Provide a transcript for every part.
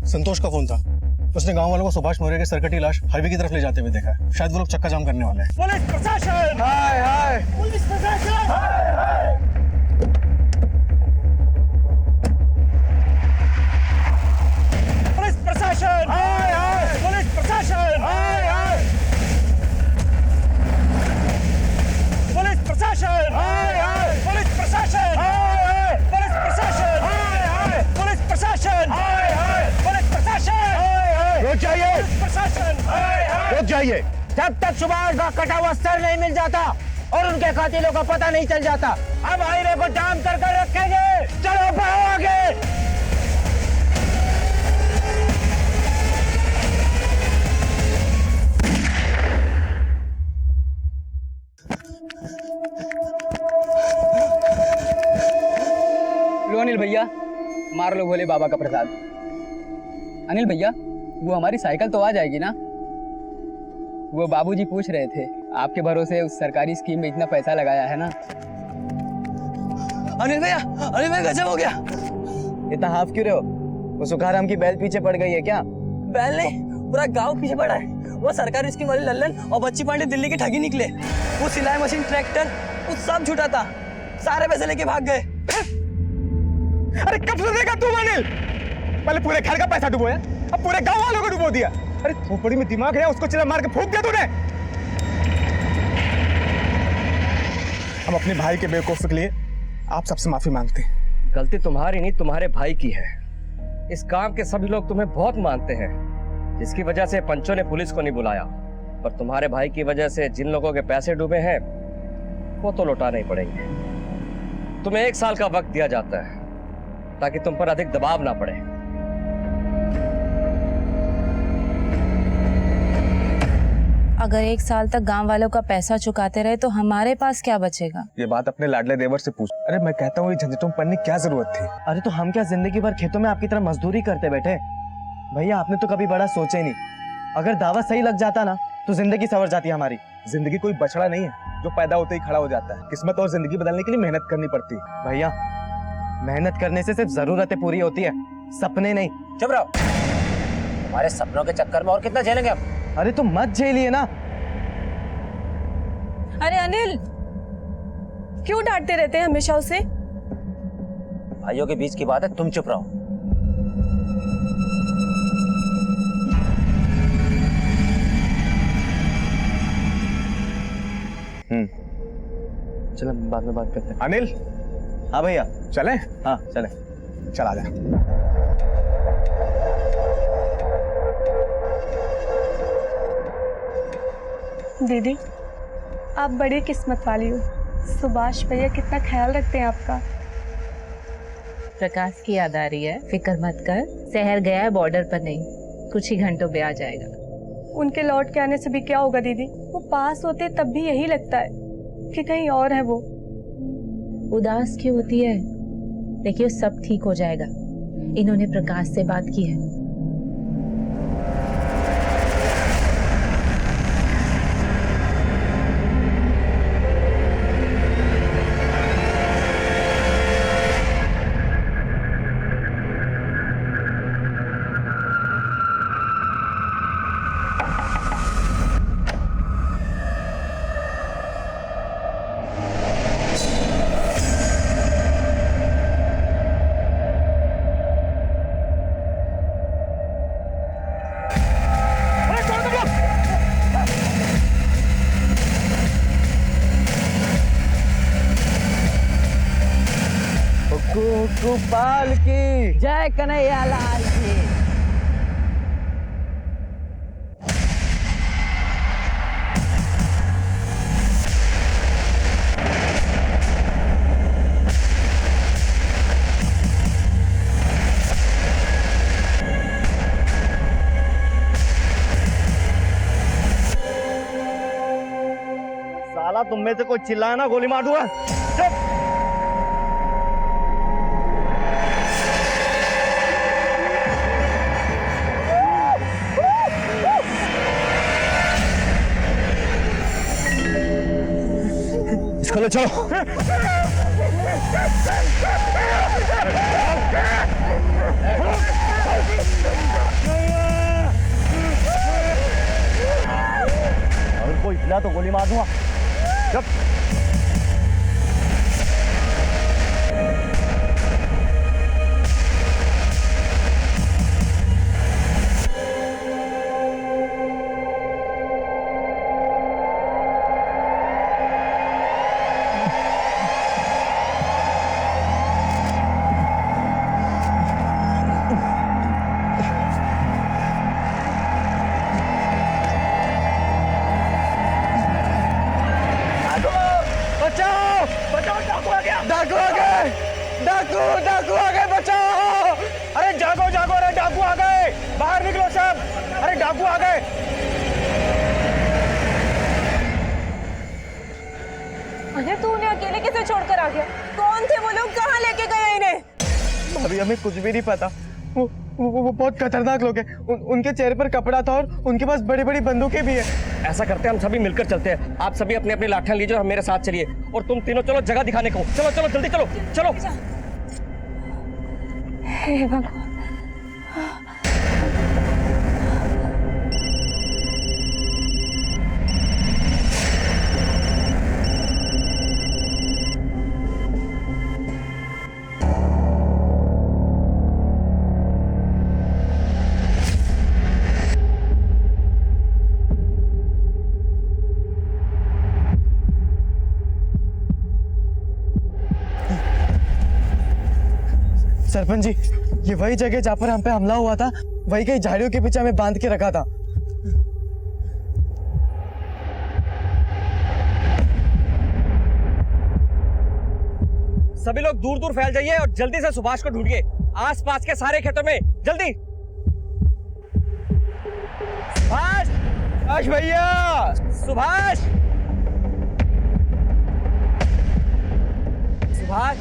संतोष का फोन था। उसने गांव वालों को सुभाष मौर्य के सरकटी लाश हाईवे की तरफ ले जाते हुए देखा है। शायद वो लोग चक्का जाम करने वाले हैं। पुलिस प्रशासन! हाय हाय! पुलिस प्रशासन! हाय हाय! पुलिस प्रशासन! हाय हाय! पुलिस प्रशासन! हाय हाय! पुलिस प्रशासन! हाय हाय! पुलिस प्रशासन! हाय हाय! पुलिस प्रशासन! हाय हाय! पुलिस प्रशासन! हाय हाय! पुलिस प्रशासन! हाय हाय! रुक जाइए! पुलिस प्रशासन! हाय हाय! रुक जाइए! जब तक सुभाष का कटा हुआ सर नहीं मिल जाता और उनके कातिलों का पता नहीं चल जाता, अब हाईवे को जाम कर रखेंगे। चलो बढ़ो आगे। लो अनिल भैया, मार लो भोले बाबा का प्रसाद। अनिल भैया, वो हमारी साइकिल तो आ जाएगी ना? वो बाबूजी पूछ रहे थे, आपके भरोसे उस सरकारी स्कीम में इतना पैसा लगाया है ना। अनिल भैया गजब हो गया। इतना हाफ क्यों रहे हो? वो सुखाराम की बैल पीछे पड़ गई है क्या? बैल नहीं, पूरा गांव पीछे पड़ा है। वो सरकारी स्कीम वाले लल्लन और बच्ची पांडे दिल्ली के ठगी निकले। वो सिलाई मशीन, ट्रैक्टर, वो सब झूठा था। सारे पैसे लेके भाग गए। अरे कब से देगा तू अनिल? पहले पूरे घर का पैसा डुबोया, अब पूरे गांव वालों को डुबो दिया। अरे खोपड़ी में दिमाग है, उसको चिल्ला मार के फूंक दिया तूने। हम अपने भाई के बेवकूफ के लिए आप सबसे माफी मांगते हैं। गलती तुम्हारी नहीं, तुम्हारे भाई की है। इस काम के सभी लोग तुम्हें बहुत मानते हैं, जिसकी वजह से पंचों ने पुलिस को नहीं बुलाया। पर तुम्हारे भाई की वजह से जिन लोगों के पैसे डूबे हैं वो तो लौटाने ही पड़ेंगे। तुम्हें 1 साल का वक्त दिया जाता है ताकि तुम पर अधिक दबाव ना पड़े। अगर 1 साल तक गांव वालों का पैसा चुकाते रहे तो हमारे पास क्या बचेगा? ये बात अपने लाडले देवर से पूछ। अरे मैं कहता हूँ ये झंझटों में पड़ने की क्या जरूरत थी? अरे तो हम क्या जिंदगी भर खेतों में आपकी तरह मजदूरी करते बैठे? भैया आपने तो कभी बड़ा सोचा ही नहीं। अगर दावा सही लग जाता ना तो जिंदगी संवर जाती हमारी। जिंदगी कोई बछड़ा नहीं है जो पैदा होते ही खड़ा हो जाता है। किस्मत और जिंदगी बदलने के लिए मेहनत करनी पड़ती है। भैया मेहनत करने से सिर्फ जरूरतें पूरी होती है, सपने नहीं। चुप रहो, हमारे सपनों के चक्कर में और कितना झेलेंगे हम? अरे तो मत झेलिए ना। अरे अनिल, क्यों डांटते रहते हैं हमेशा उसे? भाइयों के बीच की बात है, तुम चुप रहो। चलो बाद में बात करते हैं। अनिल, हाँ भैया चले? हाँ चले। चला जा। दीदी, आप बड़ी किस्मत वाली हो। सुभाष भैया कितना ख्याल रखते हैं आपका। प्रकाश की याद आ रही है? फिक्र मत कर, शहर गया है, बॉर्डर पर नहीं, कुछ ही घंटों में आ जाएगा। उनके लौट के आने से भी क्या होगा दीदी? वो पास होते तब भी यही लगता है कि कहीं और है वो। उदास क्यों होती है? देखिए सब ठीक हो जाएगा। इन्होंने प्रकाश से बात की है। गोपाल की जय, कन्हैया लाल की। साला तुम में से कोई चिल्लाया ना, गोली मार दूंगा। चुप। इसको ले चलो। कोई हिला तो गोली मार दूंगा। जब डाकू आ गए, बचाओ! अरे जागो जागो, अरे डाकू आ गए, बाहर निकलो सब, अरे डाकू आ गए। अरे तू उन्हें अकेले कैसे छोड़कर आ गया? कौन थे वो लोग, कहाँ लेके गए इन्हें? भाभी हमें कुछ भी नहीं पता। वो बहुत खतरनाक लोग हैं। उनके चेहरे पर कपड़ा था और उनके पास बड़ी बड़ी बंदूकें भी है। ऐसा करते हैं, हम सभी मिलकर चलते हैं। आप सभी अपनी अपनी लाठियां लीजिए और मेरे साथ चलिए। और तुम तीनों चलो जगह दिखाने को। चलो चलो जल्दी चलो चलो। हे भगवान। सरपंच जी, ये वही जगह जहाँ पर हम पे हमला हुआ था, वही कई झाड़ियों के पीछे हमें बांध के रखा था। सभी लोग दूर दूर फैल जाइए और जल्दी से सुभाष को ढूंढिए, आसपास के सारे खेतों में, जल्दी। सुभाष! सुभाष भैया! सुभाष! सुभाष!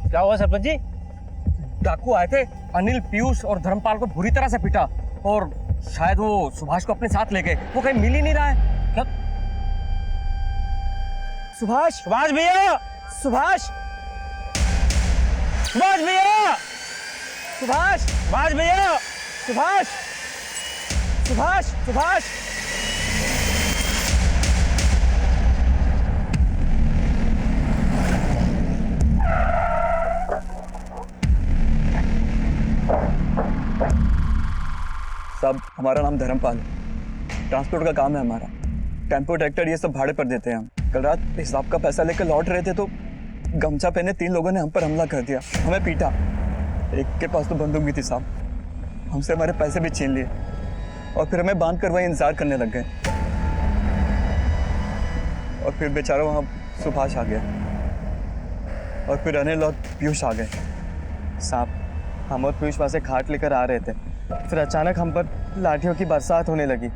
क्या हुआ सरपंच जी? डाकू आए थे, अनिल, पीयूष और धर्मपाल को बुरी तरह से पीटा और शायद वो सुभाष को अपने साथ ले गए। वो कहीं मिल ही नहीं रहा है। क्या? सुभाष! सुभाष भैया! सुभाष! सुभाष भैया! सुभाष! सुभाष भैया! सुभाष! सुभाष! सुभाष! साहब, हमारा नाम धर्मपाल, ट्रांसपोर्ट का काम है हमारा। टेम्पो, ट्रैक्टर ये सब भाड़े पर देते हैं हम। कल रात हिसाब का पैसा लेकर लौट रहे थे तो गमछा पहने 3 लोगों ने हम पर हमला कर दिया, हमें पीटा। एक के पास तो बंदूक भी थी साहब, हमसे हमारे पैसे भी छीन लिए और फिर हमें बांध कर वहीं इंतजार करने लग गए। और फिर बेचारा वहाँ सुभाष आ गया और फिर अनिल और पीयूष आ गए। साहब, हम और पीयूष वहाँ से खाट लेकर आ रहे थे, फिर अचानक हम पर लाठियों की बरसात होने लगी।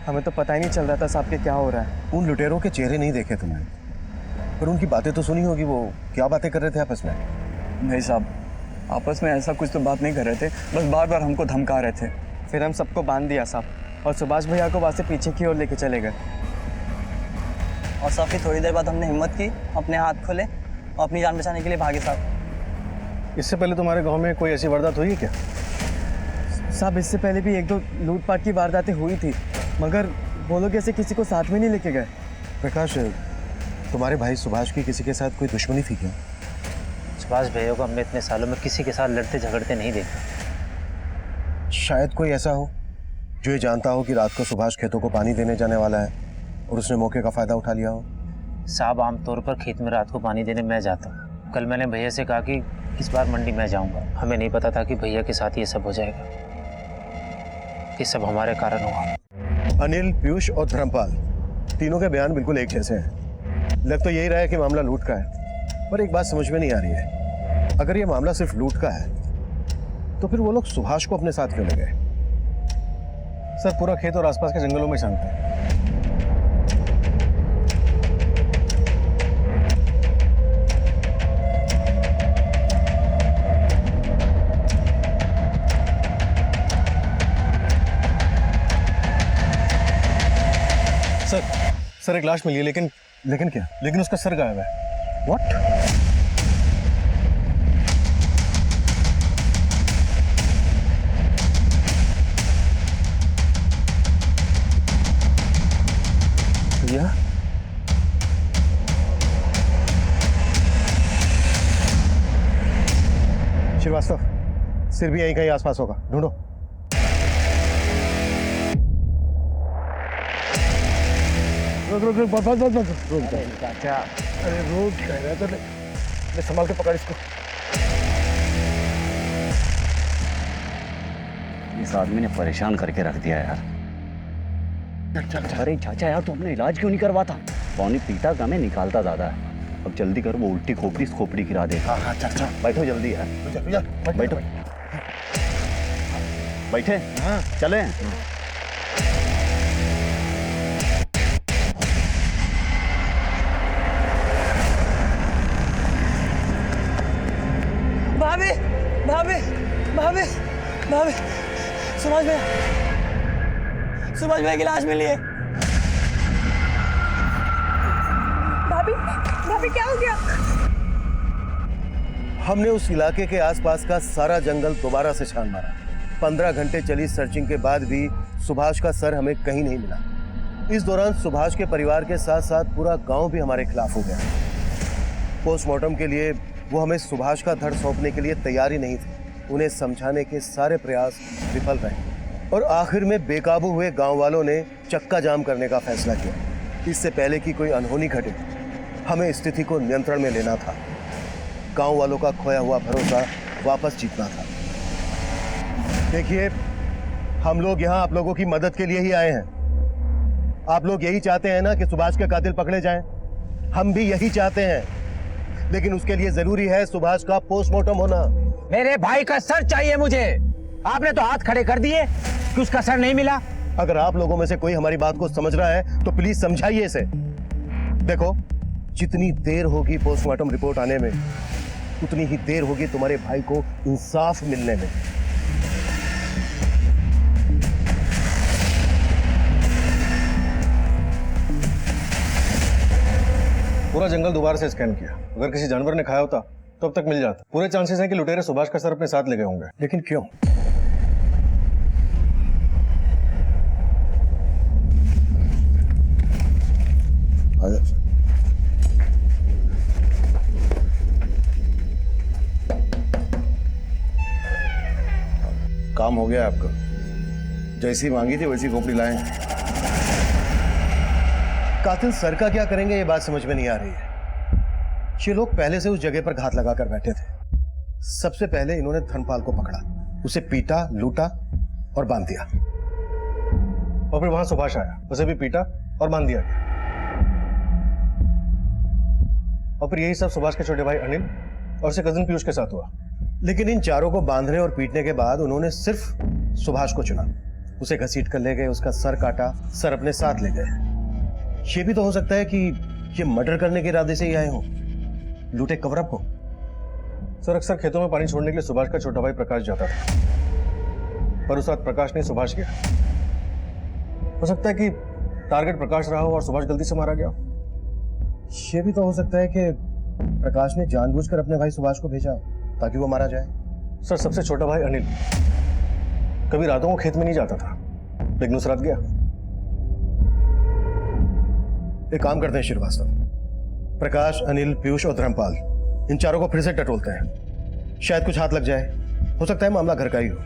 हमें तो पता ही नहीं चल रहा था साहब कि क्या हो रहा है। उन लुटेरों के चेहरे नहीं देखे तुमने, पर उनकी बातें तो सुनी होगी। वो क्या बातें कर रहे थे आपस में? नहीं साहब, आपस में ऐसा कुछ तो बात नहीं कर रहे थे, बस बार बार हमको धमका रहे थे। फिर हम सबको बांध दिया साहब और सुभाष भैया को वहाँ से पीछे की ओर लेके चले गए। और साहब फिर थोड़ी देर बाद हमने हिम्मत की, अपने हाथ खोले और अपनी जान बचाने के लिए भागे साहब। इससे पहले तुम्हारे गांव में कोई ऐसी वारदात हुई है क्या? साहब, इससे पहले भी 1-2 लूटपाट की वारदातें हुई थी, मगर वो लोग ऐसे किसी को साथ में नहीं लेके गए। प्रकाश, तुम्हारे भाई सुभाष की किसी के साथ कोई दुश्मनी थी क्या? सुभाष भैया को हमने इतने सालों में किसी के साथ लड़ते झगड़ते नहीं देखा। शायद कोई ऐसा हो जो ये जानता हो कि रात को सुभाष खेतों को पानी देने जाने वाला है और उसने मौके का फायदा उठा लिया हो। साहब, आमतौर पर खेत में रात को पानी देने मैं जाता हूँ। कल मैंने भैया से कहा कि इस बार मंडी मैं जाऊँगा। हमें नहीं पता था कि भैया के साथ ये सब हो जाएगा। ये सब हमारे कारण हुआ। अनिल, पीयूष और धर्मपाल, तीनों के बयान बिल्कुल एक जैसे हैं। लग तो यही रहा है कि मामला लूट का है, पर एक बात समझ में नहीं आ रही है। अगर ये मामला सिर्फ लूट का है तो फिर वो लोग सुभाष को अपने साथ क्यों ले गए? सर, पूरा खेत और आसपास के जंगलों में शांत है। सर एक लाश मिली है, लेकिन क्या? लेकिन उसका सर गायब है। व्हाट? भैया श्रीवास्तव, सिर भी यहीं कहीं आसपास होगा, ढूंढो। रुक चाचा, अरे रोक कह रहा था, ले संभाल के पकड़ इसको। इस आदमी ने परेशान करके रख दिया यार। अरे चाचा यार, तू अपना इलाज क्यों नहीं करवाता? पानी पीता कम है, निकालता ज्यादा है। अब जल्दी कर, वो उल्टी खोपड़ी गिरा देगा। हाँ चाचा, बैठो जल्दी यार, बैठो बैठे। हाँ चले। भाभी भाभी भाभी भाभी, सुभाष भैया की लाश मिली है। भाभी भाभी क्या हो गया? हमने उस इलाके के आसपास का सारा जंगल दोबारा से छान मारा। 15 घंटे चली सर्चिंग के बाद भी सुभाष का सर हमें कहीं नहीं मिला। इस दौरान सुभाष के परिवार के साथ साथ पूरा गांव भी हमारे खिलाफ हो गया। पोस्टमार्टम के लिए वो हमें सुभाष का धड़ सौंपने के लिए तैयार ही नहीं थे। उन्हें समझाने के सारे प्रयास विफल रहे और आखिर में बेकाबू हुए गांव वालों ने चक्का जाम करने का फैसला किया। इससे पहले कि कोई अनहोनी घटे, हमें स्थिति को नियंत्रण में लेना था। गांव वालों का खोया हुआ भरोसा वापस जीतना था। देखिए, हम लोग यहाँ आप लोगों की मदद के लिए ही आए हैं। आप लोग यही चाहते हैं ना कि सुभाष के कातिल पकड़े जाएं? हम भी यही चाहते हैं, लेकिन उसके लिए जरूरी है सुभाष का पोस्टमार्टम होना। मेरे भाई का सर चाहिए मुझे। आपने तो हाथ खड़े कर दिए कि उसका सर नहीं मिला। अगर आप लोगों में से कोई हमारी बात को समझ रहा है तो प्लीज समझाइए इसे। देखो, जितनी देर होगी पोस्टमार्टम रिपोर्ट आने में, उतनी ही देर होगी तुम्हारे भाई को इंसाफ मिलने में। पूरा जंगल दोबारा से स्कैन किया। अगर किसी जानवर ने खाया होता तो अब तक मिल जाता। पूरे चांसेस हैं कि लुटेरे सुभाष का सर अपने साथ ले गए होंगे। लेकिन क्यों? काम हो गया आपका। जैसी मांगी थी वैसी खोपड़ी लाए। कातिल सर का क्या करेंगे, ये बात समझ में नहीं आ रही है। ये लोग पहले से उस जगह पर घात लगाकर बैठे थे। सबसे पहले इन्होंने धर्मपाल को पकड़ा, उसे पीटा, लूटा और बांध दिया। और फिर वहां सुभाष आया, उसे भी पीटा और बांध दिया गया। और फिर यही सब सुभाष के छोटे भाई अनिल और उसके कजिन पीयूष के साथ हुआ। लेकिन इन चारों को बांधने और पीटने के बाद उन्होंने सिर्फ सुभाष को चुना। उसे घसीट कर ले गए, उसका सर काटा, सर अपने साथ ले गए। ये भी तो हो सकता है कि ये मर्डर करने के इरादे से ही आए हों, लूटे कवरअप हो। सर, अक्सर खेतों में पानी छोड़ने के लिए सुभाष का छोटा भाई प्रकाश जाता था, पर उस रात प्रकाश ने सुभाष किया। हो सकता है कि टारगेट प्रकाश रहा हो और सुभाष गलती से मारा गया। ये भी तो हो सकता है कि प्रकाश ने जानबूझकर अपने भाई सुभाष को भेजा ताकि वो मारा जाए। सर, सबसे छोटा भाई अनिल कभी रातों को खेत में नहीं जाता था, लेकिन उस रात गया। एक काम करते हैं श्रीवास्तव, प्रकाश, अनिल, पीयूष और धर्मपाल, इन चारों को फिर से टटोलते हैं। शायद कुछ हाथ लग जाए। हो सकता है मामला घर का ही हो।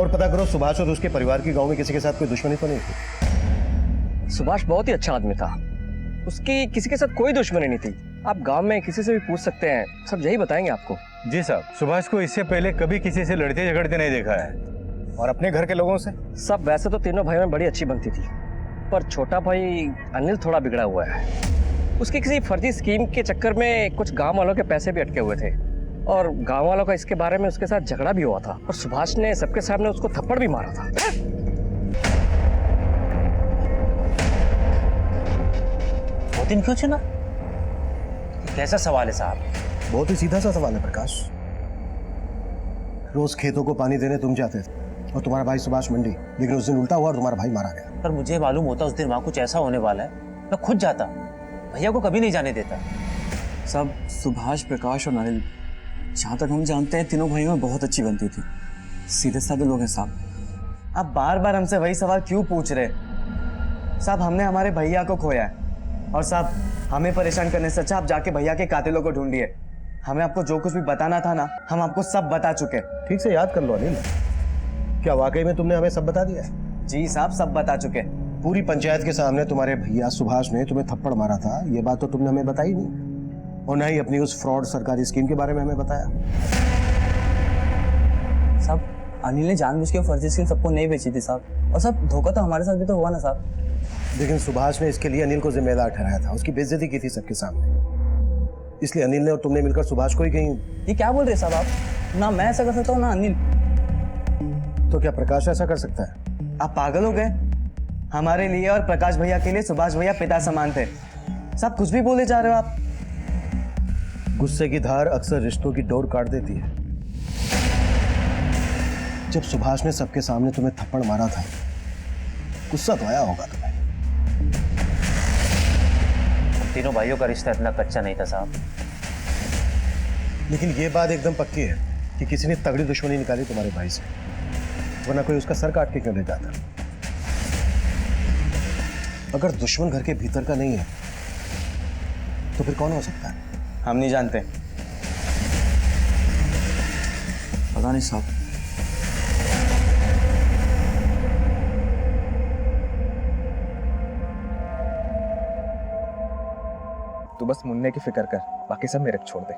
और पता करो सुभाष और उसके परिवार की गांव में किसी के साथ कोई दुश्मनी तो नहीं थी। सुभाष बहुत ही अच्छा आदमी था, उसकी किसी के साथ कोई दुश्मनी नहीं थी। आप गांव में किसी से भी पूछ सकते हैं, सब यही बताएंगे आपको। जी साहब, सुभाष को इससे पहले कभी किसी से लड़ते झगड़ते नहीं देखा है। और अपने घर के लोगों से? सब वैसे तो तीनों भाइयों में बड़ी अच्छी बनती थी, पर छोटा भाई अनिल थोड़ा बिगड़ा हुआ है। उसकी किसी फर्जी स्कीम के चक्कर में कुछ गांव वालों के पैसे भी अटके हुए थे और गांव वालों का इसके बारे में उसके साथ झगड़ा भी हुआ था और सुभाष ने सबके सामने उसको थप्पड़ भी मारा था। वो दिन क्यों चुना? कैसा सवाल है साहब? बहुत ही सीधा सा सवाल है प्रकाश। रोज खेतों को पानी देने तुम जाते थे और तुम्हारा भाई सुभाष मंडी, लेकिन उस दिन उल्टा हुआ और तुम्हारा भाई मारा गया। पर मुझे मालूम होता उस दिन वहां कुछ ऐसा होने वाला है मैं खुद जाता, भैया को कभी नहीं जाने देता। साहब सुभाष, प्रकाश और अनिल, जहाँ तक हम जानते हैं तीनों भाइयों में बहुत अच्छी बनती थी। सीधे साधे लोग हैं साहब। आप बार बार हमसे वही सवाल क्यों पूछ रहे? साहब हमने हमारे भैया को खोया है, और साहब हमें परेशान करने से अच्छा आप जाके भैया के कातिलों को ढूंढिए। हमें आपको जो कुछ भी बताना था ना, हम आपको सब बता चुके। ठीक से याद कर लो अनिल, क्या वाकई में तुमने हमें सब बता दिया है? जी साहब, सब बता चुके। पूरी पंचायत के सामने तुम्हारे भैया सुभाष ने तुम्हें थप्पड़ मारा था, ये बात तो तुमने हमें बताई नहीं, और ना ही अपनी उस फ्रॉड सरकारी स्कीम के बारे में हमें बताया। साहब अनिल ने जानबूझ के फर्जी स्कीम सबको नहीं बेची थी साहब, और सब धोखा तो हमारे साथ भी तो हुआ ना साहब। लेकिन सुभाष ने इसके लिए अनिल को जिम्मेदार ठहराया था, उसकी बेइज्जती की थी सबके सामने, इसलिए अनिल ने और तुमने मिलकर सुभाष को ही कहीं। ये क्या बोल रहे साहब आप? ना मैं ऐसा कर सकता हूँ ना अनिल। तो क्या प्रकाश ऐसा कर सकता है? आप पागल हो गए? हमारे लिए और प्रकाश भैया के लिए सुभाष भैया पिता समान थे। सब कुछ भी बोले जा रहे हो आप। गुस्से की धार अक्सर रिश्तों की डोर काट देती है। जब सुभाष ने सबके सामने तुम्हें थप्पड़ मारा था, गुस्सा तो आया होगा तुम्हें। तीनों भाइयों का रिश्ता इतना कच्चा नहीं था साहब। लेकिन ये बात एकदम पक्की है कि किसी ने तगड़ी दुश्मनी निकाली तुम्हारे भाई से, वरना कोई उसका सर काट के क्यों ले जाता? अगर दुश्मन घर के भीतर का नहीं है तो फिर कौन हो सकता है? हम नहीं जानते। पता नहीं साहब। तू बस मुन्ने की फिक्र कर, बाकी सब मेरे पे छोड़ दे।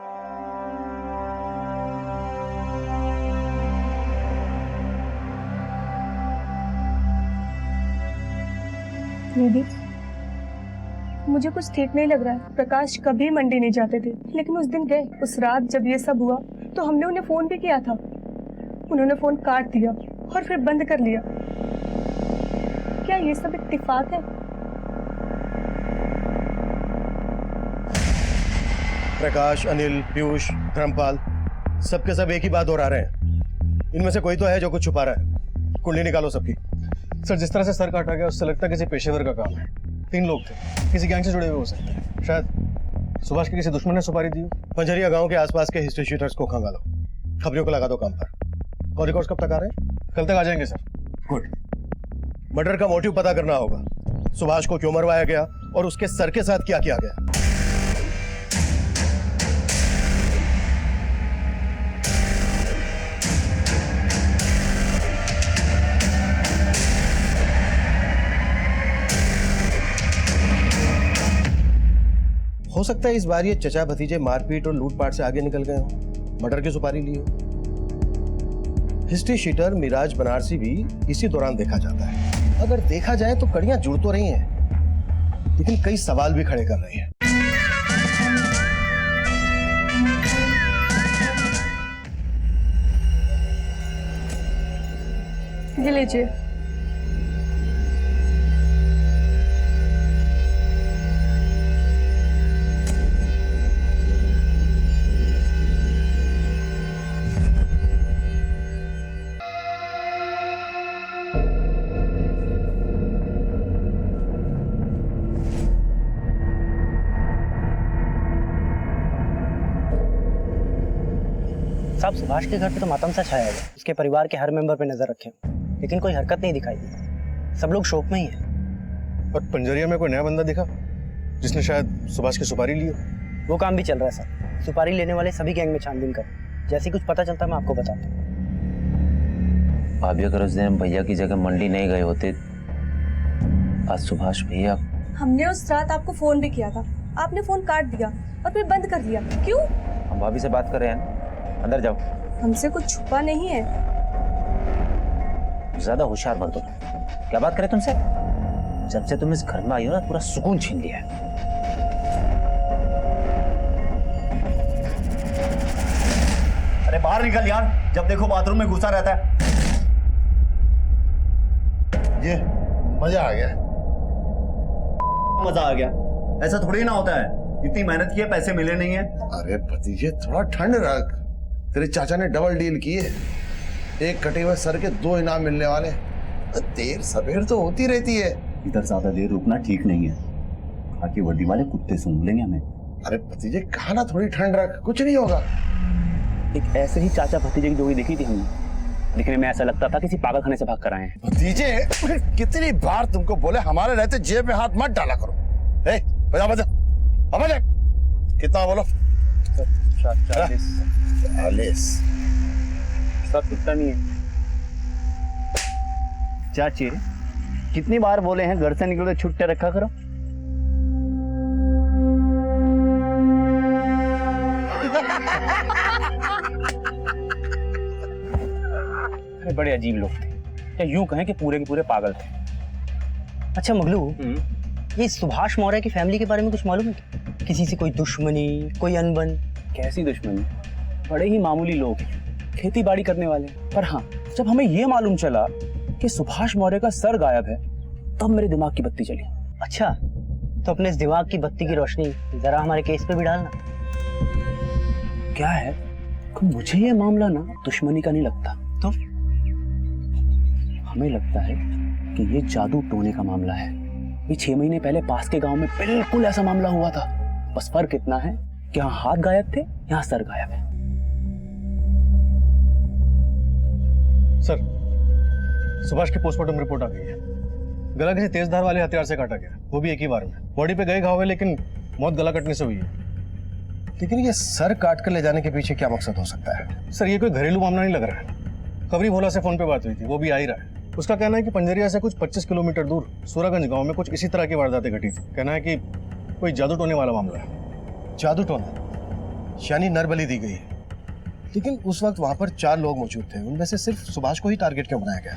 दीदी, मुझे कुछ ठीक नहीं लग रहा है। प्रकाश कभी मंडी नहीं जाते थे, लेकिन उस दिन गए। उस रात जब ये सब हुआ तो हमने उन्हें फोन भी किया था। उन्होंने फोन काट दिया और फिर बंद कर लिया। क्या ये सब इत्तेफाक है? प्रकाश, अनिल, पीयूष, धर्मपाल, सबके सब एक ही बात दोहरा रहे हैं। इनमें से कोई तो है जो कुछ छुपा रहा है। कुंडली निकालो सबकी। सर जिस तरह से सर काटा गया उससे लगता है किसी पेशेवर का काम है। 3 लोग थे, किसी गैंग से जुड़े हुए हो सकते हैं। शायद सुभाष के किसी दुश्मन ने सुपारी दी। पंजरिया गांव के आसपास के हिस्ट्री शीटर्स को खंगालो, खबरियों को लगा दो काम पर। और रिकॉर्ड्स कब तक आ रहे हैं? कल तक आ जाएंगे सर। गुड। मर्डर का मोटिव पता करना होगा। सुभाष को क्यों मरवाया गया और उसके सर के साथ क्या किया गया। हो सकता है इस बार ये चचा भतीजे मारपीट और लूटपाट से आगे निकल गए हो, मर्डर की सुपारी ली हो। हिस्ट्री शीटर मिराज बनारसी भी इसी दौरान देखा जाता है। अगर देखा जाए तो कड़ियां जुड़ तो रही हैं, लेकिन कई सवाल भी खड़े कर रही हैं। ये लीजिए। साहब सुभाष के घर पे तो मातम सा छाया हुआ। उसके परिवार के हर मेंबर पे नजर रखें, लेकिन कोई हरकत नहीं दिखाई दी। सब लोग शोक में ही हैं। और पंजरिया में कोई नया बंदा दिखा जिसने शायद सुभाष की सुपारी ली हो? वो काम भी चल रहा है सर। सुपारी लेने वाले सभी गैंग में छानबीन कर। जैसे कुछ पता चलता है मैं आपको बताता हूँ। भाभी अगर उस दिन हम भैया की जगह मंडी नहीं गए होते, आज सुभाष भैया। हमने उस रात आपको फोन भी किया था, आपने फोन काट दिया और फिर बंद कर दिया। क्यों? हम भाभी से बात कर रहे हैं, अंदर जाओ। हमसे कुछ छुपा नहीं है। ज्यादा होशियार मत हो। क्या बात करें तुमसे? जब से तुम इस घर में आई हो ना, पूरा सुकून छीन लिया है। अरे बाहर निकल यार, जब देखो बाथरूम में घुसा रहता है। ये मजा आ गया। मजा आ गया? ऐसा थोड़ी ना होता है। इतनी मेहनत की है, पैसे मिले नहीं है। अरे भतीजे थोड़ा ठंड रख। तेरे चाचा ने डबल डील की है। एक कटे हुए सर के 2 इनाम मिलने वाले। देर सवेर तो होती रहती है। इधर ज्यादा देर रुकना ठीक नहीं है। बाकी वर्दी वाले कुत्ते सूंघ लेंगे हमें। अरे भतीजे कहा ना थोड़ी ठंड रख, कुछ नहीं होगा। एक ऐसे ही चाचा भतीजे की जोड़ी देखी थी हमने, दिखने में ऐसा लगता था किसी पागल खाने से भाग कर आए हैं। भतीजे कितनी बार तुमको बोले हमारे रहते जेब में हाथ मत डाला करो। ए बजा बजा, अब बजा। कितना बोलो? 40। सब इतना नहीं है चाची, कितनी बार बोले हैं घर से निकलो तो छुट्टे रखा करो। अरे बड़े अजीब लोग थे, या यूं कहें कि पूरे के पूरे पागल थे। अच्छा मगलू, ये सुभाष मौर्य की फैमिली के बारे में कुछ मालूम है क्या? किसी से कोई दुश्मनी, कोई अनबन? कैसी दुश्मनी, बड़े ही मामूली लोग, खेती बाड़ी करने वाले। पर हाँ, जब हमें ये मालूम चला कि सुभाष मौर्य का सर गायब है, तब मेरे दिमाग की बत्ती जली। अच्छा, तो अपने इस दिमाग की बत्ती की रोशनी जरा हमारे केस पे भी डालना। क्या है कि मुझे ये मामला ना दुश्मनी का नहीं लगता, तो हमें लगता है कि ये जादू टोने का मामला है। ये 6 महीने पहले पास के गांव में बिल्कुल ऐसा मामला हुआ था, बस फर्क इतना है कि यहाँ हाथ गायब थे, यहाँ सर गायब है। सर, सुभाष की पोस्टमार्टम रिपोर्ट आ गई है। गला किसी तेज धार वाले हथियार से काटा गया, वो भी एक ही बार में। बॉडी पे गए घाव है, लेकिन मौत गला कटने से हुई है। लेकिन ये सर काट कर ले जाने के पीछे क्या मकसद हो सकता है? सर, ये कोई घरेलू मामला नहीं लग रहा है। खबरी भोला से फोन पे बात हुई थी, वो भी आ ही रहा है। उसका कहना है कि पंजरिया से कुछ 25 किलोमीटर दूर सूरागंज गांव में कुछ इसी तरह की वारदातें घटी थी। कहना है कि कोई जादू टोने वाला मामला है। जादू टोना यानी नरबली दी गई है। लेकिन उस वक्त वहां पर 4 लोग मौजूद थे, उनमें से सिर्फ सुभाष को ही टारगेट क्यों बनाया गया?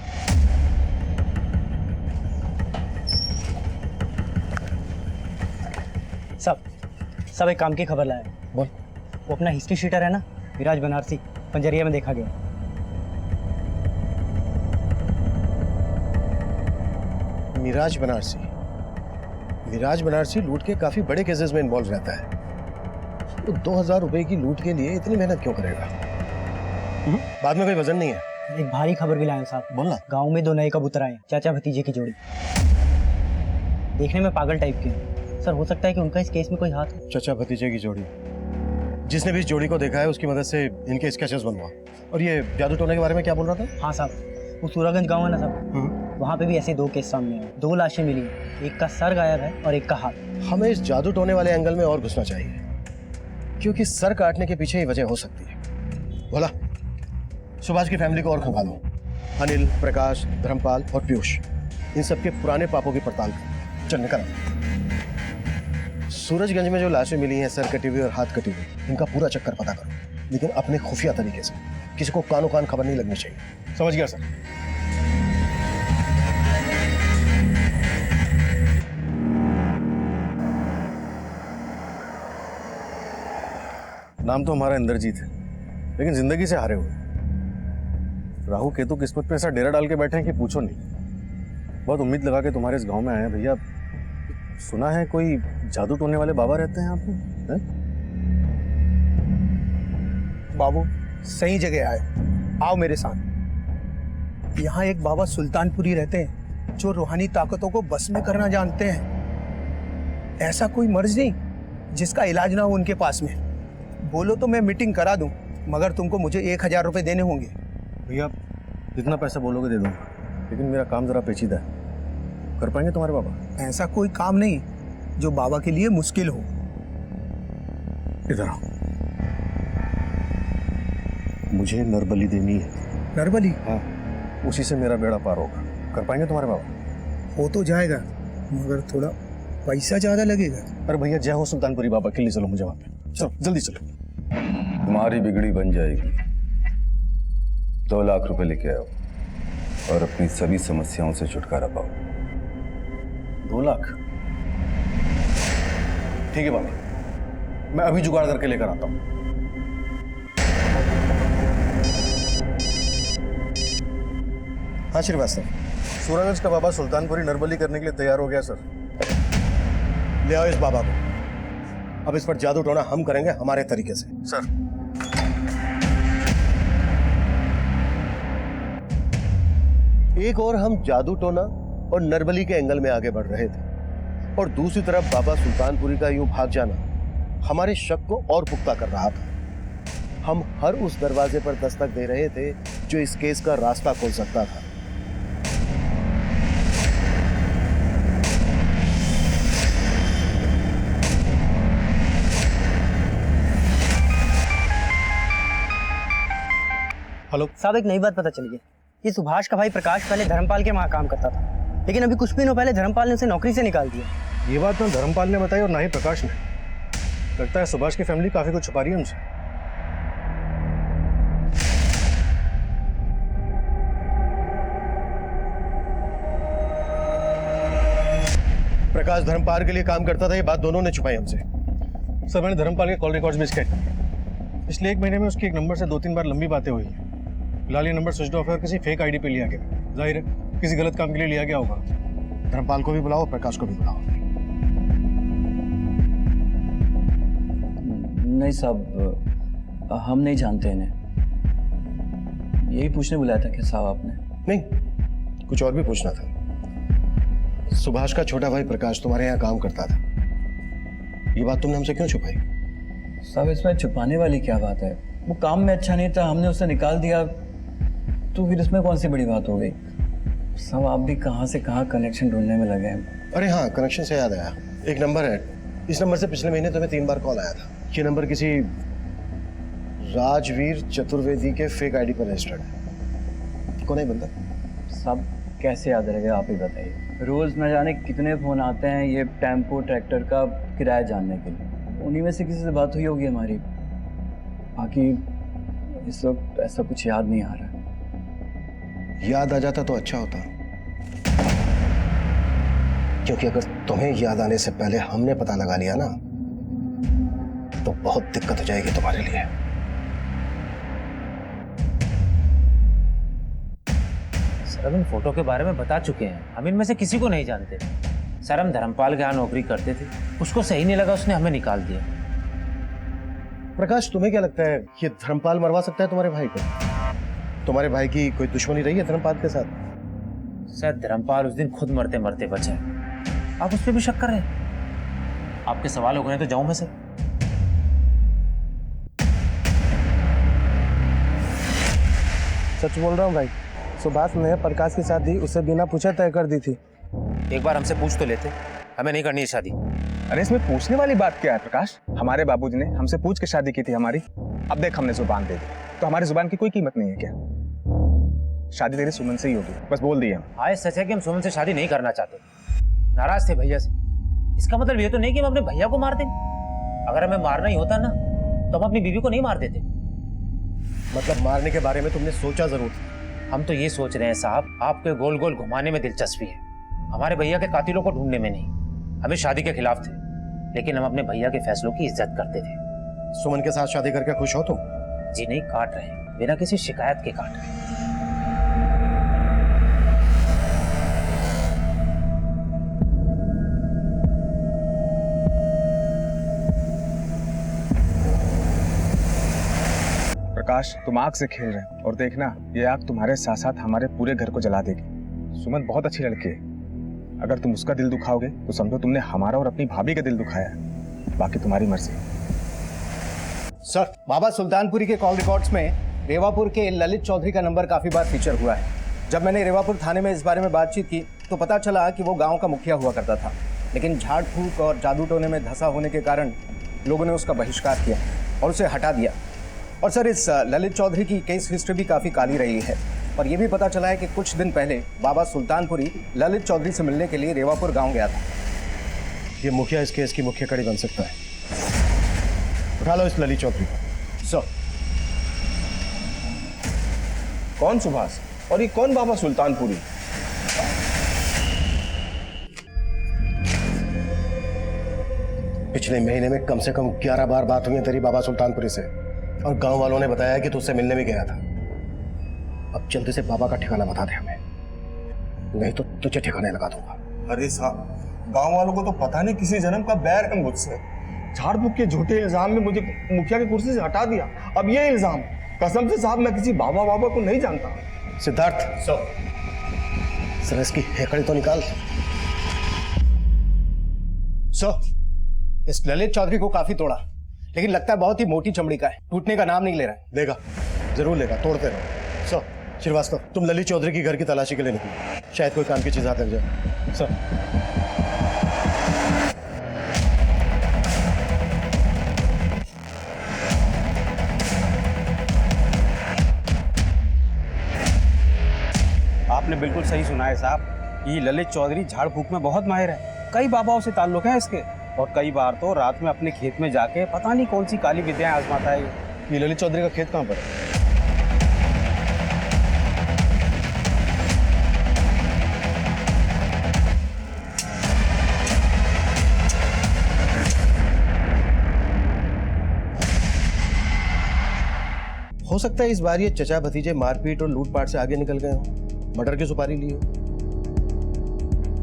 सब एक काम की खबर लाया। बोल। वो अपना हिस्ट्री शीटर है ना, विराज बनारसी, पंजरिया में देखा गया। मिराज बनारसी। विराज बनारसी लूट के काफी बड़े केसेस में इन्वॉल्व रहता है। तो 2000 रुपए की लूट के लिए इतनी मेहनत क्यों करेगा? बाद में कोई वजन नहीं है। एक भारी खबर भी लाया साहब। बोलना। गांव में 2 नए कबूतर आए, चाचा भतीजे की जोड़ी। देखने में पागल टाइप के हैं। सर, हो सकता है कि उनका इस केस में कोई हाथ हो। चाचा भतीजे की जोड़ी, जिसने भी इस जोड़ी को देखा है उसकी मदद से इनके स्केचेस बनवा। और ये जादू टोने के बारे में क्या बोल रहा था? हाँ साहब, वो सूरागंज गांव है ना साहब, वहाँ पे भी ऐसे 2 केस सामने आए। 2 लाशें मिली, एक का सर गायब है और एक का हाथ। हमें इस जादू टोने वाले एंगल में और घुसना चाहिए, क्योंकि सर काटने के पीछे ही वजह हो सकती है। बोला, सुभाष की फैमिली को और खंगाल लो। अनिल, प्रकाश, धर्मपाल और पीयूष, इन सबके पुराने पापों की पड़ताल कर। चल निकल। सूरजगंज में जो लाशें मिली हैं, सर कटी हुई और हाथ कटी हुई, इनका पूरा चक्कर पता करो, लेकिन अपने खुफिया तरीके से। किसी को कानो कान खबर नहीं लगनी चाहिए। समझ गया सर। नाम तो हमारा इंद्रजीत है, लेकिन जिंदगी से हारे हुए। राहु केतु किस्मत पे ऐसा डेरा डाल के बैठे हैं कि पूछो नहीं। बहुत उम्मीद लगा के तुम्हारे इस गांव में आए हैं भैया। सुना है कोई जादू टोने वाले बाबा रहते हैं आप में? बाबू सही जगह आए, आओ मेरे साथ। यहाँ एक बाबा सुल्तानपुरी रहते हैं जो रूहानी ताकतों को बस में करना जानते हैं। ऐसा कोई मर्ज नहीं जिसका इलाज ना हो उनके पास में। बोलो तो मैं मीटिंग करा दूं, मगर तुमको मुझे 1000 रुपये देने होंगे। भैया जितना पैसा बोलोगे दे दूंगा, लेकिन मेरा काम जरा पेचीदा है। कर पाएंगे तुम्हारे बाबा? ऐसा कोई काम नहीं जो बाबा के लिए मुश्किल हो। इधर आओ। मुझे नरबली देनी है। नरबली? हाँ, उसी से मेरा बेड़ा पार होगा। कर पाएंगे तुम्हारे बाबा? हो तो जाएगा, मगर थोड़ा पैसा ज्यादा लगेगा। अरे भैया जय हो सुल्तानपुरी बाबा के लिए, चलो मुझे वहां पे। चलो जल्दी चलो। तुम्हारी बिगड़ी बन जाएगी। 2 लाख रुपए लेके आओ और अपनी सभी समस्याओं से छुटकारा पाओ। 2 लाख? ठीक है बाबा, मैं अभी जुगाड़ करके लेकर आता हूं। हाँ श्रीवास्तव, सूरजगंज का बाबा सुल्तानपुरी नरबली करने के लिए तैयार हो गया सर। ले आओ इस बाबा को। अब इस पर जादू टोना हम करेंगे हमारे तरीके से। सर। एक और हम जादू टोना और नरबली के एंगल में आगे बढ़ रहे थे और दूसरी तरफ बाबा सुल्तानपुरी का यूं भाग जाना हमारे शक को और पुख्ता कर रहा था। हम हर उस दरवाजे पर दस्तक दे रहे थे जो इस केस का रास्ता खोल सकता था। हेलो साहब, एक नई बात पता चली है कि सुभाष का भाई प्रकाश पहले धर्मपाल के वहाँ काम करता था, लेकिन अभी कुछ दिनों पहले धर्मपाल ने उसे नौकरी से निकाल दिया। ये बात ना धर्मपाल ने बताई और ना ही प्रकाश ने। लगता है सुभाष की फैमिली काफी कुछ छुपा रही है हमसे। प्रकाश धर्मपाल के लिए काम करता था, ये बात दोनों ने छुपाई हमसे। सर, मैंने धर्मपाल के कॉल रिकॉर्ड्स भी चेक किए। पिछले 1 महीने में उसकी एक नंबर से 2-3 बार लंबी बातें हुई हैं। फिलहाल ये नंबर स्विच ऑफ है और किसी फेक आईडी पे लिया गया। जाहिर है किसी गलत काम के लिए लिया गया होगा। धर्मपाल को भी बुलाओ, प्रकाश को भी बुलाओ। नहीं साहब, हम नहीं जानते इन्हें। यही पूछने बुलाया था क्या साहब आपने? नहीं, कुछ और भी पूछना था। सुभाष का छोटा भाई प्रकाश तुम्हारे यहाँ काम करता था, ये बात तुमने हमसे क्यों छुपाई? साहब, इसमें छुपाने वाली क्या बात है? वो काम में अच्छा नहीं था, हमने उसे निकाल दिया, तो फिर इसमें कौन सी बड़ी बात हो गई? साहब, आप भी कहाँ से कहाँ कनेक्शन ढूंढने में लगे हैं। अरे हाँ, कनेक्शन से याद आया, एक नंबर है, इस नंबर से पिछले महीने तुम्हें 3 बार कॉल आया था। ये नंबर किसी राजवीर चतुर्वेदी के फेक आईडी पर रजिस्टर्ड है। कौन है बंदा? साहब, कैसे याद रहेगा, आप ही बताइए। रोज न जाने कितने फोन आते हैं ये टेम्पो ट्रैक्टर का किराया जानने के लिए। उन्हीं में से किसी से बात हुई होगी हमारी। बाकी इस वक्त ऐसा कुछ याद नहीं आ रहा है। याद आ जाता तो अच्छा होता, क्योंकि अगर तुम्हें याद आने से पहले हमने पता लगा लिया ना, तो बहुत दिक्कत हो जाएगी तुम्हारे लिए। सर, हम इन फोटो के बारे में बता चुके हैं, हम इनमें से किसी को नहीं जानते। सर, हम धर्मपाल के यहाँ नौकरी करते थे, उसको सही नहीं लगा, उसने हमें निकाल दिया। प्रकाश, तुम्हें क्या लगता है ये धर्मपाल मरवा सकता है तुम्हारे भाई को? तुम्हारे भाई की कोई दुश्मनी रही है धर्मपाल के साथ? सर, धर्मपाल उस दिन खुद मरते मरते बचा, आप उस पर भी शक कर रहे हैं? आपके सवाल हो गए तो जाऊं मैं सर? सच बोल रहा हूँ भाई, सुभाष ने प्रकाश की शादी उसे बिना पूछे तय कर दी थी। एक बार हमसे पूछ तो लेते, हमें नहीं करनी है शादी। अरे इसमें पूछने वाली बात क्या है प्रकाश? हमारे बाबूजी ने हमसे पूछ के शादी की थी हमारी। अब देख, हमने जुबान दे दी, तो हमारी जुबान की कोई कीमत नहीं है क्या? शादी तेरी सुमन से ही होगी, बस बोल दिया। हाँ, सच है कि हम सुमन से शादी नहीं करना चाहते, नाराज थे भैया से। इसका मतलब ये तो नहीं कि हम अपने भैया को मार दें। अगर हमें मारना ही होता ना, तो हम अपनी बीवी को नहीं मार देते। मतलब मारने के बारे में तुमने सोचा जरूर था? हम तो ये सोच रहे हैं साहब, आपके गोल गोल घुमाने में दिलचस्पी है, हमारे भैया के कातिलों को ढूंढने में नहीं। हम इस शादी के खिलाफ थे, लेकिन हम अपने भैया के फैसलों की इज्जत करते थे। सुमन के साथ शादी करके खुश हो तुम? जी नहीं, काट रहे हैं, बिना किसी शिकायत के काट रहे हैं। प्रकाश, तुम आग से खेल रहे हो, और देखना ये आग तुम्हारे साथ साथ हमारे पूरे घर को जला देगी। सुमन बहुत अच्छी लड़की है, अगर तुम उसका दिल दुखाओगे तो समझो तुमने हमारा और अपनी भाभी का दिल दुखाया है। बाकी तुम्हारी मर्जी। सर, बाबा सुल्तानपुरी के कॉल रिकॉर्ड्स में रेवापुर के ललित चौधरी का नंबर काफी बार फीचर हुआ है। जब मैंने रेवापुर थाने में इस बारे में बातचीत की तो पता चला कि वो गांव का मुखिया हुआ करता था, लेकिन झाड़ फूक और जादू टोने में धंसा होने के कारण लोगों ने उसका बहिष्कार किया और उसे हटा दिया। और सर, इस ललित चौधरी की केस हिस्ट्री भी काफ़ी काली रही है, और ये भी पता चला है कि कुछ दिन पहले बाबा सुल्तानपुरी ललित चौधरी से मिलने के लिए रेवापुर गांव गया था। ये मुखिया इस केस की मुख्य कड़ी बन सकता है। उठा लो इस ललित चौधरी को। सर, कौन सुभाष और ये कौन बाबा सुल्तानपुरी? पिछले महीने में कम से कम 11 बार बात हुई है तेरी बाबा सुल्तानपुरी से, और गांव वालों ने बताया कि तुझसे मिलने भी गया था। अब जल्दी से बाबा का ठिकाना बता दे हमें, नहीं तो तुझे ठिकाने लगा दूंगा। अरे साहब, गांव वालों को तो पता नहीं किसी जन्म का बैर है मुझसे। झाड़ फूक के झूठे इल्जाम में मुझे मुखिया की कुर्सी से हटा दिया। अब ये इल्जाम, कसम से साहब मैं किसी बाबा को नहीं जानता। सिद्धार्थ, सर इसकी हेकड़ी तो निकाल। सो इस ललित चौधरी को काफी तोड़ा, लेकिन लगता है बहुत ही मोटी चमड़ी का है, टूटने का नाम नहीं ले रहा है। लेगा, जरूर लेगा, तोड़ते रहो। सो श्रीवास्तव, तुम ललित चौधरी की घर की तलाशी के लिए निकलो, शायद कोई काम की चीज हाथ लग जाए। सर आपने बिल्कुल सही सुना है साहब। ये ललित चौधरी झाड़ फूक में बहुत माहिर है, कई बाबाओं से ताल्लुक है इसके, और कई बार तो रात में अपने खेत में जाके पता नहीं कौन सी काली विद्याएं आजमाता है। ये ललित चौधरी का खेत कहाँ पर है? हो सकता है इस बार ये चचा भतीजे मारपीट और लूटपाट से आगे निकल गए हो, मर्डर की सुपारी ली हो।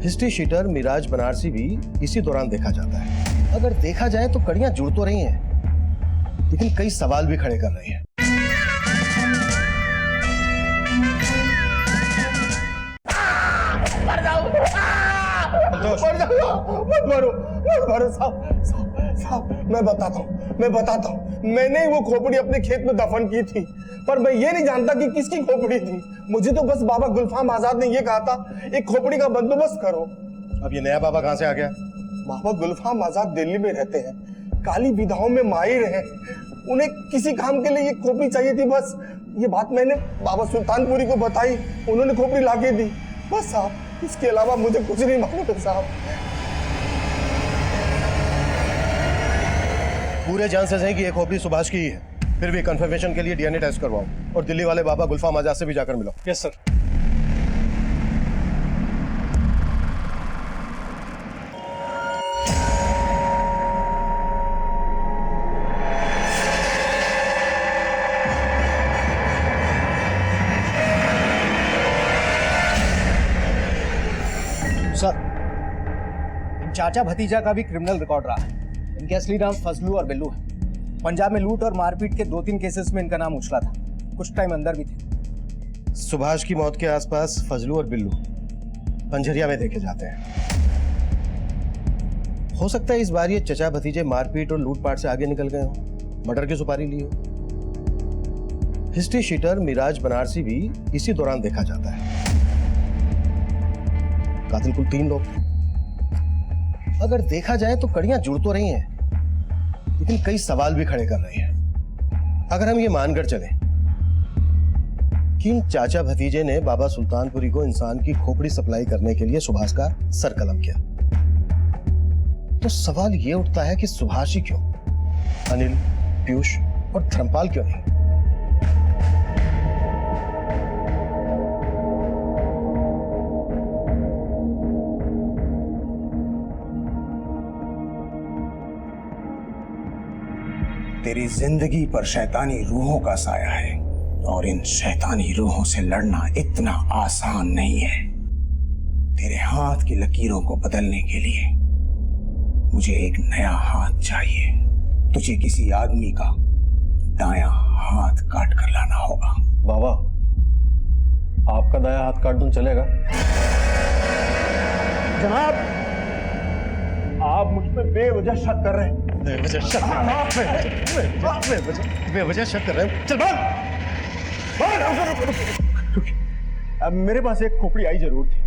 हिस्ट्री शीटर मिराज बनारसी भी इसी दौरान देखा जाता है। अगर देखा जाए तो कड़ियां जुड़ तो रही हैं, लेकिन कई सवाल भी खड़े कर रही हैं। मत मारो साहब, मैं बताता हूँ, मैंने ही वो खोपड़ी अपने खेत में दफन की थी, पर मैं ये नहीं जानता कि किसकी खोपड़ी थी। मुझे तो बस बाबा गुलफाम आजाद ने ये कहा था, एक खोपड़ी का बंदोबस्त करो। अब ये नया बाबा कहाँ से आ गया? बाबा गुलफाम आजाद दिल्ली में रहते हैं, काली विधाओं में माहिर हैं, उन्हें किसी काम के लिए ये खोपड़ी चाहिए थी। बस ये बात मैंने बाबा सुल्तानपुरी को बताई, उन्होंने खोपड़ी लाके दी, बस साहब, इसके अलावा मुझे कुछ नहीं मालूम साहब। पूरे चांसेस हैं कि ये खोपड़ी सुभाष की ही है, फिर भी कंफर्मेशन के लिए डीएनए टेस्ट करवाओ और दिल्ली वाले बाबा गुलफाम आजाद से भी जाकर मिलो। Yes sir. सर, इन चाचा भतीजा का भी क्रिमिनल रिकॉर्ड रहा है। इनके असली नाम फजलू और बिल्लू है। पंजाब में लूट और मारपीट के 2-3 केसेस में इनका नाम उछला था, कुछ टाइम अंदर भी थे। सुभाष की मौत के आसपास फजलू और बिल्लू पंजरिया में देखे जाते हैं। हो सकता है इस बार ये चचा भतीजे मारपीट और लूटपाट से आगे निकल गए हो, मर्डर की सुपारी ली हो। हिस्ट्री शीटर मिराज बनारसी भी इसी दौरान देखा जाता है। कातिल कुल 3 लोग थे। अगर देखा जाए तो कड़ियां जुड़ तो रही हैं, लेकिन कई सवाल भी खड़े कर रहे हैं। अगर हम ये मानकर चलें कि इन चाचा भतीजे ने बाबा सुल्तानपुरी को इंसान की खोपड़ी सप्लाई करने के लिए सुभाष का सर कलम किया, तो सवाल ये उठता है कि सुभाष ही क्यों, अनिल, पीयूष और धर्मपाल क्यों नहीं? तेरी जिंदगी पर शैतानी रूहों का साया है, और इन शैतानी रूहों से लड़ना इतना आसान नहीं है। तेरे हाथ की लकीरों को बदलने के लिए मुझे एक नया हाथ चाहिए। तुझे किसी आदमी का दायां हाथ काट कर लाना होगा। बाबा, आपका दाया हाथ काट दूं चलेगा? जनाब, आप मुझ पर बेवजह शक कर रहे हैं। बेवजह शक कर रहे हैं? चल भाग! अब मेरे पास एक खोपड़ी आई जरूर थी,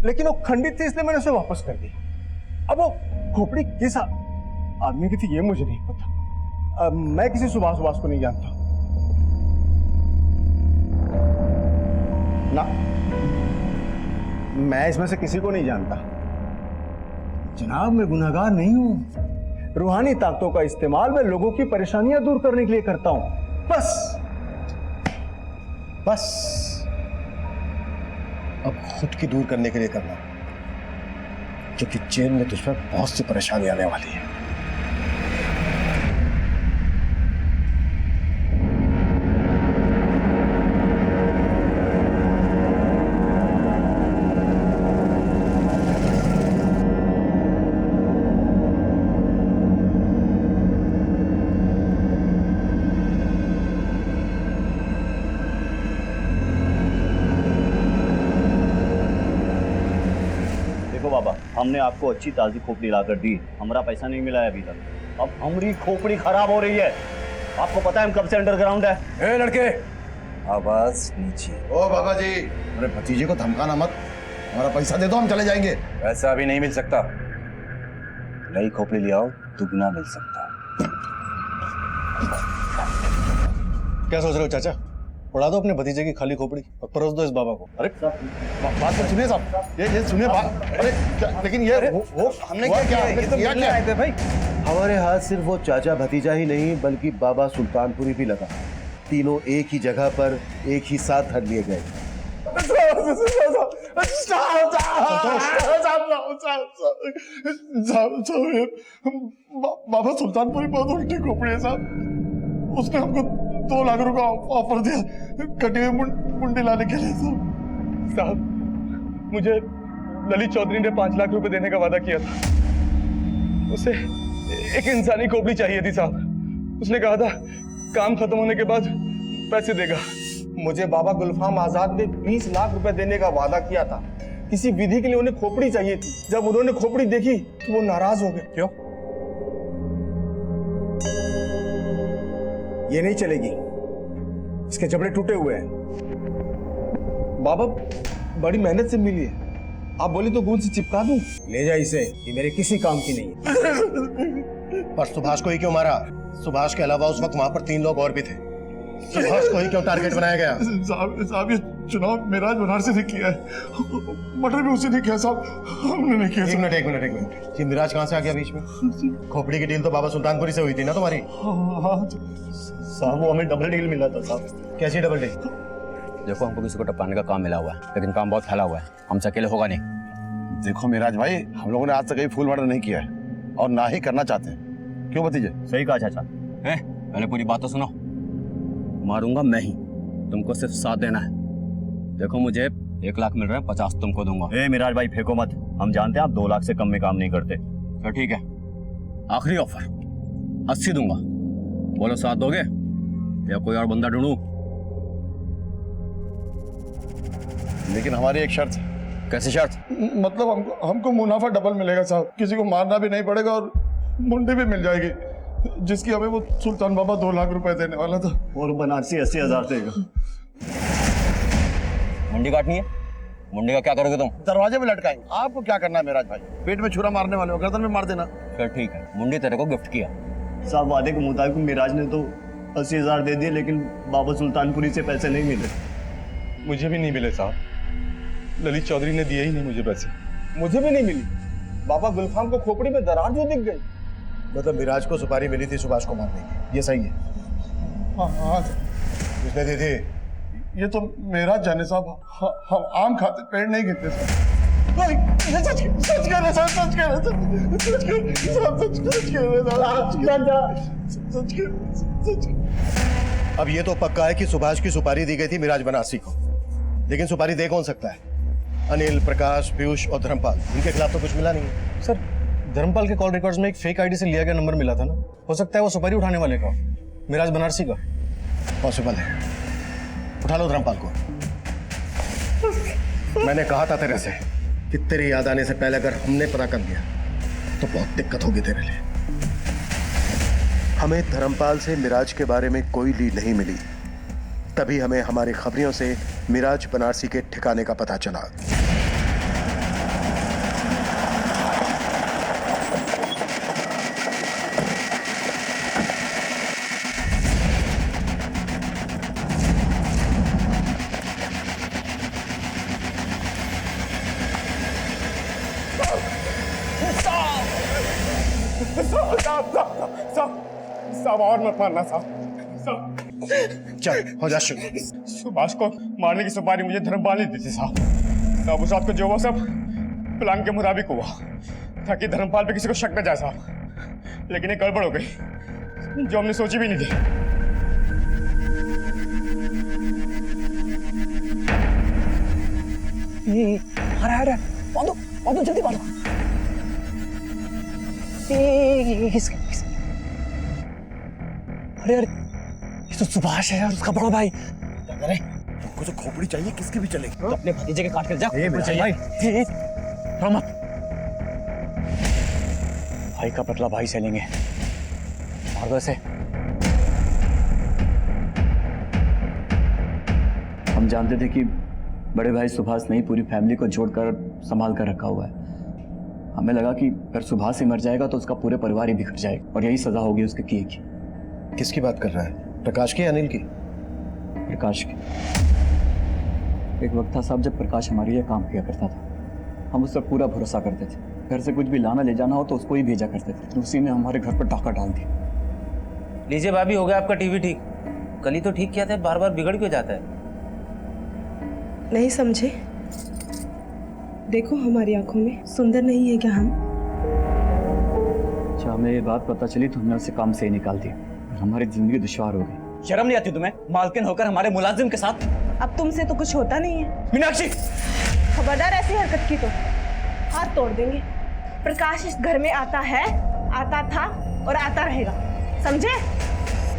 लेकिन वो खंडित थी, इसलिए मैंने उसे वापस कर दी। अब वो खोपड़ी किस आदमी की थी ये मुझे नहीं पता। मैं किसी सुभाष को नहीं जानता ना, मैं इसमें से किसी को नहीं जानता। जनाब, मैं गुनहगार नहीं हूं। रूहानी ताकतों का इस्तेमाल मैं लोगों की परेशानियां दूर करने के लिए करता हूं। बस अब खुद की दूर करने के लिए करना, क्योंकि जेल में तुझ पर बहुत सी परेशानी आने वाली है। हमने आपको अच्छी ताजी खोपड़ी लाकर दी, हमारा पैसा नहीं मिला है अभी तक। अब हमारी खोपड़ी खराब हो रही है। आपको पता है हम कब से अंडरग्राउंड है। ए लड़के, आवाज नीचे। ओ बाबा जी, अरे भतीजे को धमकाना मत, हमारा पैसा दे दो, हम चले जाएंगे। पैसा अभी नहीं मिल सकता, नई खोपड़ी ले आओ, दुगना मिल सकता। क्या सोच रहे हो चाचा? उड़ा दो अपने भतीजे की खाली खोपड़ी और परोस दो इस बाबा को। अरे बात तो सुनिए साहब, ये सुनिए बात। अरे लेकिन ये वो हमने क्या क्या भाई? हमारे हाथ सिर्फ वो चाचा भतीजा ही नहीं बल्कि बाबा सुल्तानपुरी भी लगा। तीनों एक ही जगह पर एक ही साथ धर लिए गए। बाबा सुल्तानपुरी बहुत उल्टी खोपड़ी है साहब। उसने हमको 2 लाख रुपए ऑफर दिया कटी हुई मुंडी लाने के लिए। साहब, मुझे ललित चौधरी ने 5 लाख रुपए देने का वादा किया था। उसे एक इंसानी खोपड़ी चाहिए थी साहब। उसने कहा था काम खत्म होने के बाद पैसे देगा। मुझे बाबा गुलफाम आजाद ने 20 लाख रुपए देने का वादा किया था। किसी विधि के लिए उन्हें खोपड़ी चाहिए थी। जब उन्होंने खोपड़ी देखी तो वो नाराज हो गए। क्यों? ये नहीं चलेगी, इसके जबड़े टूटे हुए हैं। बाबा बड़ी मेहनत से मिली है, आप बोले तो गूंद से चिपका दूं। ले जा इसे, ये मेरे किसी काम की नहीं है। पर सुभाष को ही क्यों मारा? सुभाष के अलावा उस वक्त वहां पर 3 लोग और भी थे। सुभाष को ही क्यों टारगेट बनाया गया? साहब ये चुनाव मिराज बनारसी ने किया है, मर्डर भी उसी ने किया साहब, हमने नहीं किया। एक मिनट, ये मिराज कहाँ से आ गया बीच में? खोपड़ी की डील तो बाबा सुल्तानपुरी से हुई थी ना तुम्हारी? साहब वो हमें डबल डील मिला था साहब। कैसी डबल डील? देखो हमको किसी को टपकाने का काम मिला हुआ है, लेकिन काम बहुत फैला हुआ है, हमसे अकेले होगा नहीं। देखो मिराज भाई, हम लोगों ने आज तक कहीं फुल मर्डर नहीं किया है और ना ही करना चाहते हैं। क्यों भतीजे? सही कहा चाचा। पहले पूरी बात तो सुनो। मारूंगा मैं ही, तुमको सिर्फ साथ देना है। देखो मुझे 1 लाख मिल रहा है, 50 तुमको दूंगा। मिराज भाई फेंको मत, हम जानते हैं आप 2 लाख से कम में काम नहीं करते। तो ठीक है, आखिरी ऑफर 80 दूंगा। बोलो साथ दोगे या कोई और बंदा ढूंढूं? लेकिन हमारी एक शर्त। कैसी शर्त? मतलब हमको मुनाफा डबल मिलेगा साहब, किसी को मारना भी नहीं पड़ेगा और मुंडी भी मिल जाएगी, जिसकी हमें वो सुल्तान बाबा 2 लाख रुपए देने वाला था। और बनारसी 80,000 देगा। मुंडी काटनी है? मुंडी का क्या करोगे तुम? दरवाजे में लटकाएंगे। आपको क्या करना है मिराज भाई? पेट में छुरा मारने वाले हो, गर्दन में मार देना। फिर ठीक है, मुंडी तेरे को गिफ्ट किया। साहब वादे के मुताबिक मिराज ने तो 80,000 दे दिए, लेकिन बाबा सुल्तानपुरी से पैसे नहीं मिले। मुझे भी नहीं मिले साहब, ललित चौधरी ने दिए ही नहीं मुझे पैसे। मुझे भी नहीं मिली। बाबा गुलफाम को खोपड़ी में दरार जो दिख गई। मतलब मिराज को सुपारी मिली थी सुभाष को मारने की, ये सही है? हाँ किसने दी थी? ये तो मेरा जाने साहब, हम आम खाते पेड़ नहीं गिरते साहब। सच कह रहे साहब, सच कह रहे। अब ये तो पक्का है कि सुभाष की सुपारी दी गई थी मिराज बनारसी को, लेकिन सुपारी दे कौन सकता है? अनिल, प्रकाश, पीयूष और धर्मपाल, इनके खिलाफ तो कुछ मिला नहीं है। सर, धर्मपाल के कॉल रिकॉर्ड्स में एक फेक आईडी से लिया गया नंबर मिला था ना, हो सकता है वो सुपारी उठाने वाले का, मिराज बनारसी का। पॉसिबल है, उठा लो धर्मपाल को। मैंने कहा था तेरे से कि तेरी याद आने से पहले अगर हमने पता कर लिया तो बहुत दिक्कत होगी तेरे लिए। हमें धर्मपाल से मिराज के बारे में कोई लीड नहीं मिली, तभी हमें हमारी खबरियों से मिराज बनारसी के ठिकाने का पता चला। साहब और मत मारना साहब। चल हो जा शुरू। सुभाष को मारने की सुपारी मुझे धर्मपाल ने दी थी साहब। उस रात को जो हुआ सब प्लान के मुताबिक हुआ, ताकि धर्मपाल पे किसी को शक न जाए साहब। लेकिन एक गड़बड़ हो गई जो हमने सोची भी नहीं थी। आ रहा बांधो जल्दी बांधो। अरे ये तो सुभाष है यार, उसका बड़ा भाई। क्या करें? तुमको जो खोपड़ी चाहिए किसकी भी चलेगी। तो अपने भतीजे के काट कर जा। चाहिए भाई भाई का बदला भाई से लेंगे। मार दो इसे। हम जानते थे कि बड़े भाई सुभाष ने ही पूरी फैमिली को जोड़कर संभाल कर रखा हुआ है। हमें लगा कि अगर सुभाष ही मर जाएगा तो उसका पूरे परिवार ही बिखर जाएगा और यही सजा होगी उसके किए की। किसकी बात कर रहा है? प्रकाश की, अनिल की? प्रकाश की। एक वक्त था साहब जब प्रकाश हमारे लिए काम किया करता था। हम उस पर पूरा भरोसा करते थे। घर से कुछ भी लाना ले जाना हो तो उसको ही भेजा करते थे। उसी ने हमारे घर पर डाका डाल दिया। लीजिए भाभी, हो गया आपका टीवी ठीक। कल ही तो ठीक किया था, बार बार बिगड़ क्यों जाता है? नहीं समझे? देखो हमारी आंखों में सुंदर नहीं है क्या हम? अच्छा, हमें ये बात पता चली तो हमने उसे काम से ही निकाल दिया। हमारी जिंदगी दुश्वार हो गई। शर्म नहीं आती तुम्हें? मालकिन होकर हमारे मुलाजिम के साथ। अब तुमसे तो कुछ होता नहीं है। मीनाक्षी, खबरदार ऐसी हरकत की तो हाथ तोड़ देंगे। प्रकाश इस घर में आता है, आता था और आता रहेगा, समझे?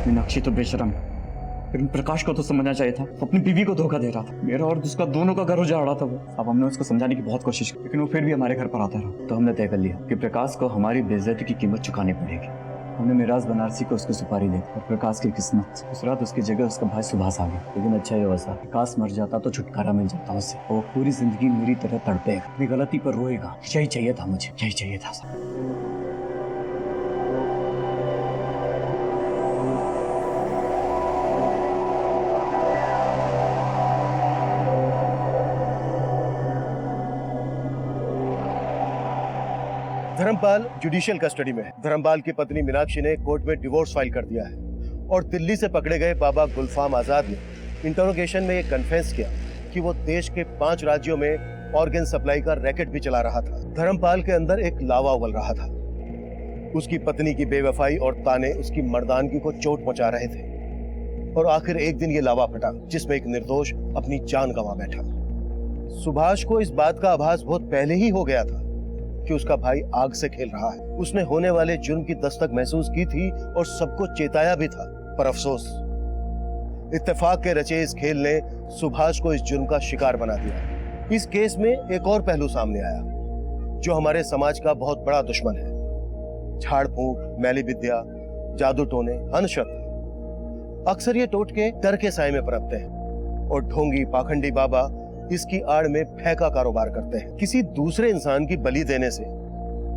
मीनाक्षी तो बेशरम, लेकिन प्रकाश को तो समझना चाहिए था। वो अपनी बीवी को धोखा दे रहा था। मेरा और उसका दोनों का घर उजाड़ रहा था वो। अब हमने उसको समझाने की बहुत कोशिश की, लेकिन वो फिर भी हमारे घर पर आता रहा। तो हमने तय कर लिया कि प्रकाश को हमारी बेइज्जती की कीमत चुकानी पड़ेगी। हमने मिराज बनारसी को उसको सुपारी दी और प्रकाश की किस्मत, उस रात उसकी जगह उसका भाई सुभाष आ गया। लेकिन अच्छा ही हुआ साहब, प्रकाश मर जाता तो छुटकारा मिल जाता उससे। वो पूरी जिंदगी मेरी तरह तड़पेगा, अपनी गलती पर रोएगा। यही चाहिए था मुझे, यही चाहिए था साहब। धर्मपाल जुडिशियल कस्टडी में है। धर्मपाल की पत्नी मीनाक्षी ने कोर्ट में डिवोर्स फाइल कर दिया है और दिल्ली से पकड़े गए बाबा गुलफाम आजाद ने इंटरोगेशन में ये कन्फेस किया कि वो देश के 5 राज्यों में ऑर्गन सप्लाई का रैकेट भी चला रहा था। धर्मपाल के अंदर एक लावा उबल रहा था। उसकी पत्नी की बेवफाई और ताने उसकी मर्दानगी को चोट पहुंचा रहे थे और आखिर एक दिन ये लावा फटा जिसमें एक निर्दोष अपनी जान गंवा बैठा। सुभाष को इस बात का आभास बहुत पहले ही हो गया था कि उसका भाई आग से खेल रहा है। उसने होने वाले जुर्म की दस्तक महसूस की थी और सबको चेताया भी था, पर अफसोस इत्तेफाक के रचे इस खेल ने सुभाष को इस जुर्म का शिकार बना दिया। इस केस में एक और पहलू सामने आया जो हमारे समाज का बहुत बड़ा दुश्मन है। झाड़ फूंक, मैली विद्या, जादू टोने, अंधश्रद्धा। अक्सर ये टोटके डर के साए में पनपते हैं और ढोंगी पाखंडी बाबा इसकी आड़ में फेंका कारोबार करते हैं। किसी दूसरे इंसान की बलि देने से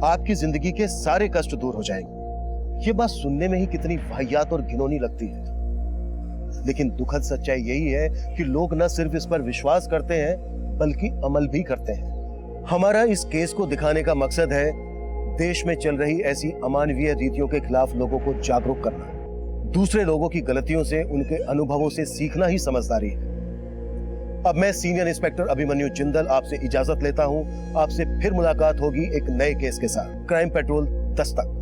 आपकी जिंदगी के सारे कष्ट दूर हो जाएंगे। ये बात सुनने में ही कितनी वाहियात और घिनौनी लगती है, लेकिन दुखद सच्चाई यही है कि लोग न सिर्फ इस पर विश्वास करते हैं बल्कि अमल भी करते हैं। हमारा इस केस को दिखाने का मकसद है देश में चल रही ऐसी अमानवीय रीतियों के खिलाफ लोगों को जागरूक करना। दूसरे लोगों की गलतियों से, उनके अनुभवों से सीखना ही समझदारी है। अब मैं सीनियर इंस्पेक्टर अभिमन्यु जिंदल आपसे इजाजत लेता हूं। आपसे फिर मुलाकात होगी एक नए केस के साथ। क्राइम पेट्रोल 10 तक।